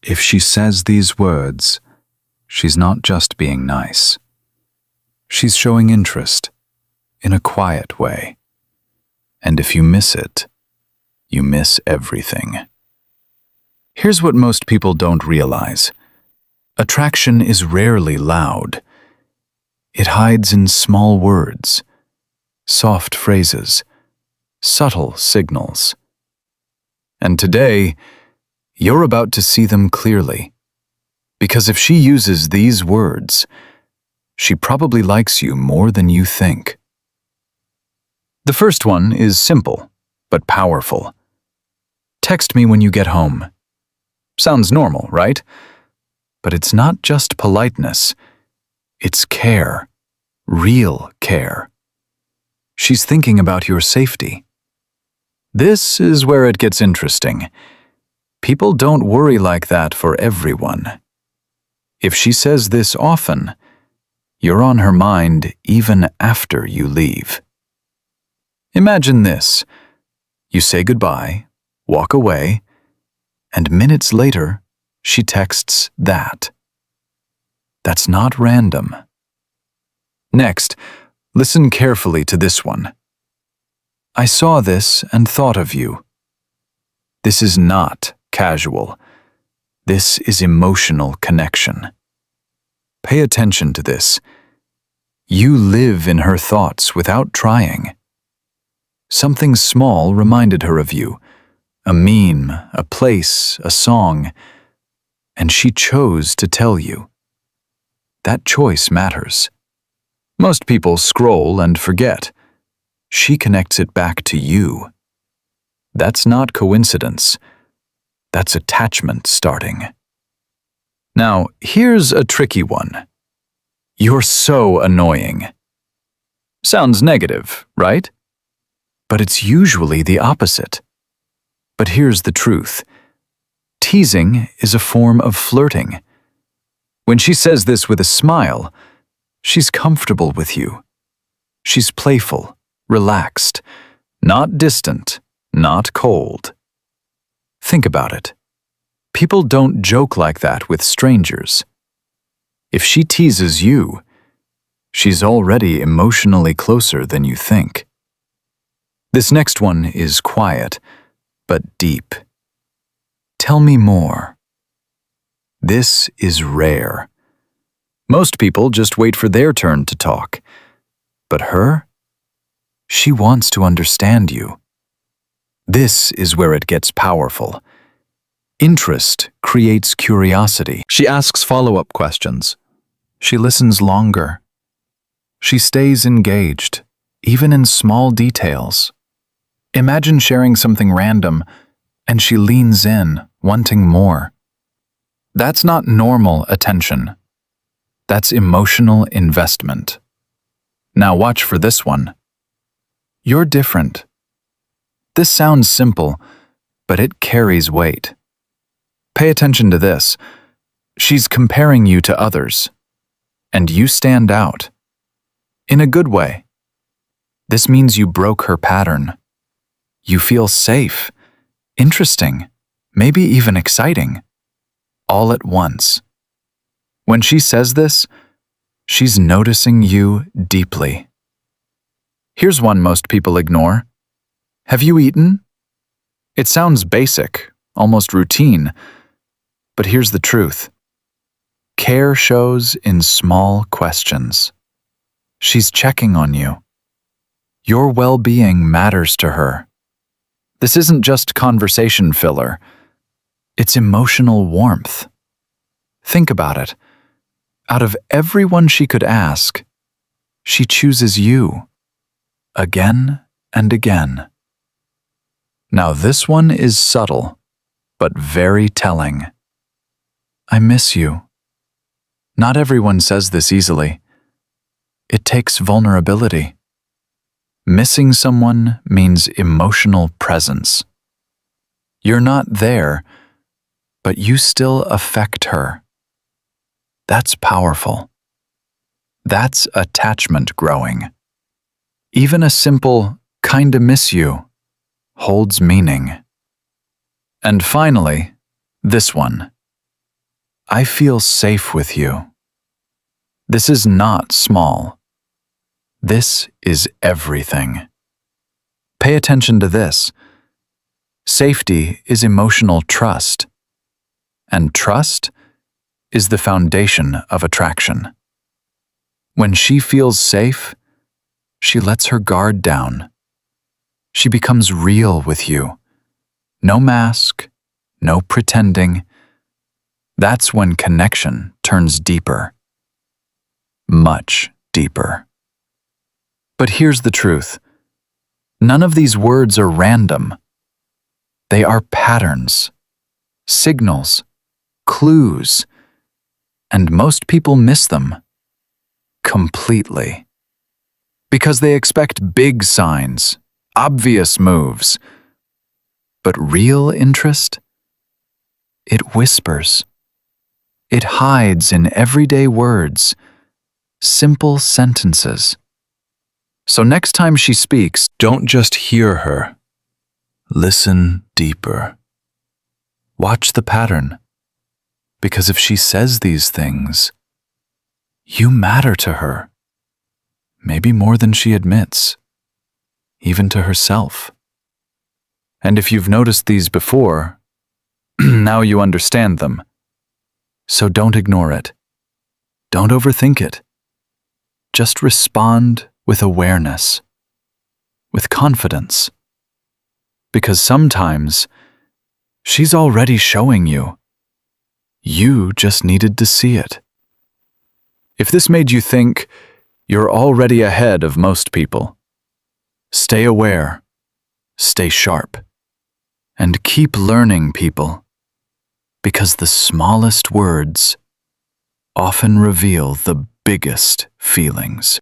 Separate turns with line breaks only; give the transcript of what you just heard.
If she says these words, she's not just being nice. She's showing interest in a quiet way. And if you miss it, you miss everything. Here's what most people don't realize. Attraction is rarely loud. It hides in small words, soft phrases, subtle signals. And today, you're about to see them clearly. Because if she uses these words, she probably likes you more than you think. The first one is simple, but powerful. Text me when you get home. Sounds normal, right? But it's not just politeness. It's care. Real care. She's thinking about your safety. This is where it gets interesting. People don't worry like that for everyone. If she says this often, you're on her mind even after you leave. Imagine this. You say goodbye, walk away, and minutes later, she texts that. That's not random. Next, listen carefully to this one. I saw this and thought of you. This is not casual. This is emotional connection. Pay attention to this. You live in her thoughts without trying. Something small reminded her of you. A meme, a place, a song, and she chose to tell you. That choice matters. Most people scroll and forget. She connects it back to you. That's not coincidence. That's attachment starting. Now, here's a tricky one. You're so annoying. Sounds negative, right? But it's usually the opposite. But here's the truth. Teasing is a form of flirting. When she says this with a smile, she's comfortable with you. She's playful, relaxed, not distant, not cold. Think about it. People don't joke like that with strangers. If she teases you, she's already emotionally closer than you think. This next one is quiet, but deep. Tell me more. This is rare. Most people just wait for their turn to talk. But her? She wants to understand you. This is where it gets powerful. Interest creates curiosity. She asks follow-up questions. She listens longer. She stays engaged, even in small details. Imagine sharing something random, and she leans in, wanting more. That's not normal attention. That's emotional investment. Now watch for this one. You're different. This sounds simple, but it carries weight. Pay attention to this. She's comparing you to others, and you stand out. In a good way. This means you broke her pattern. You feel safe, interesting, maybe even exciting, all at once. When she says this, she's noticing you deeply. Here's one most people ignore. Have you eaten? It sounds basic, almost routine, but here's the truth. Care shows in small questions. She's checking on you. Your well-being matters to her. This isn't just conversation filler. It's emotional warmth. Think about it. Out of everyone she could ask, she chooses you. Again and again. Now this one is subtle, but very telling. I miss you. Not everyone says this easily. It takes vulnerability. Missing someone means emotional presence. You're not there, but you still affect her. That's powerful. That's attachment growing. Even a simple, kinda miss you, holds meaning. And finally, this one. I feel safe with you. This is not small. This is everything. Pay attention to this. Safety is emotional trust, and trust is the foundation of attraction. When she feels safe, she lets her guard down. She becomes real with you. No mask, no pretending. That's when connection turns deeper. Much deeper. But here's the truth. None of these words are random. They are patterns, signals, clues, and most people miss them completely. Because they expect big signs, obvious moves. But real interest? It whispers. It hides in everyday words, simple sentences. So next time she speaks, don't just hear her. Listen deeper. Watch the pattern. Because if she says these things, you matter to her. Maybe more than she admits, even to herself. And if you've noticed these before, now you understand them. So don't ignore it. Don't overthink it. Just respond with awareness, with confidence. Because sometimes she's already showing you. You just needed to see it. If this made you think you're already ahead of most people, stay aware, stay sharp, and keep learning, people, because the smallest words often reveal the biggest feelings.